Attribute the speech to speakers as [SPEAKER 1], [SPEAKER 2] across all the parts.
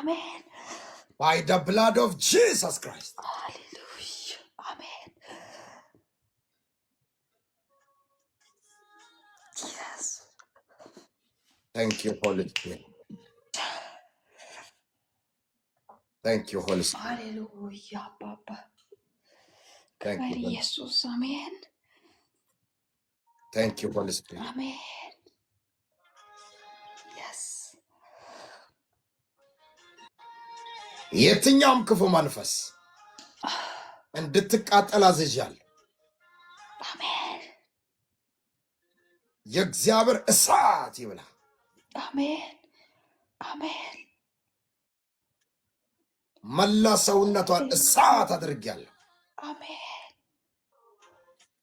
[SPEAKER 1] Amen.
[SPEAKER 2] By the blood of Jesus Christ.
[SPEAKER 1] Hallelujah. Amen. Yes.
[SPEAKER 2] Thank you, Holy Spirit. Thank you, Holy Spirit.
[SPEAKER 1] Hallelujah, Papa.
[SPEAKER 2] Thank you, Holy Spirit.
[SPEAKER 1] Jesus. Amen.
[SPEAKER 2] Thank you, Holy Spirit.
[SPEAKER 1] Amen. Yes.
[SPEAKER 2] የትኛውም ክፉ መንፈስ እንድትቃጠል አዝዣለሁ።
[SPEAKER 1] Amen.
[SPEAKER 2] የእግዚአብሔር እሳት ይብላ።
[SPEAKER 1] Amen. Amen.
[SPEAKER 2] መላ ሰውነቷን እሳት አድርጌያለሁ።
[SPEAKER 1] Amen.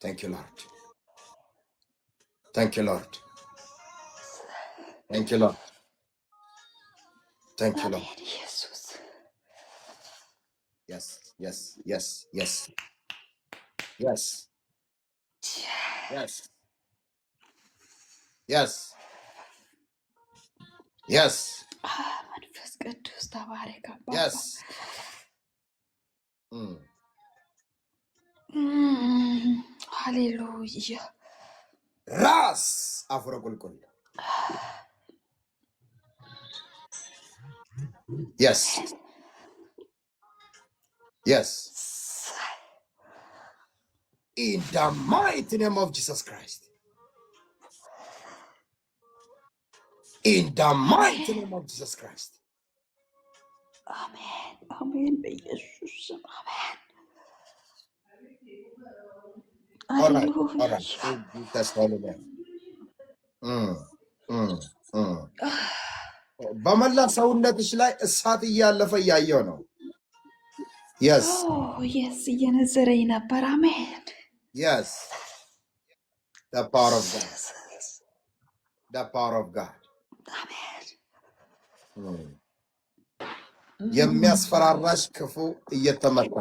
[SPEAKER 2] Thank you, Lord. Thank you, Lord. Thank you, Lord. Thank you, Lord.
[SPEAKER 1] Amen. Jesus.
[SPEAKER 2] Yes, yes, yes, yes. Yes, yes, yes, yes,
[SPEAKER 1] መንፈስ ቅዱስ ተባረክ አባ።
[SPEAKER 2] yes.
[SPEAKER 1] ሃሌሉያ።
[SPEAKER 2] ራስ አፍረ ቁልቁል። Yes, yes. In the mighty name of Jesus Christ. In the mighty name of Jesus Christ.
[SPEAKER 1] አሜን አሜን። በኢየሱስ ስም አሜን።
[SPEAKER 2] All right, all
[SPEAKER 1] ሃሌሉያ።
[SPEAKER 2] right. In Jesus' holy name. በመላ ሰውነትሽ ላይ እሳት እያለፈ እያየው ነው። Yes,
[SPEAKER 1] የስ እየነዘረኝ ነበር። አሜን።
[SPEAKER 2] yes. The power of God. The power of God.
[SPEAKER 1] አሜን።
[SPEAKER 2] የሚያስፈራራሽ ክፉ እየተመታ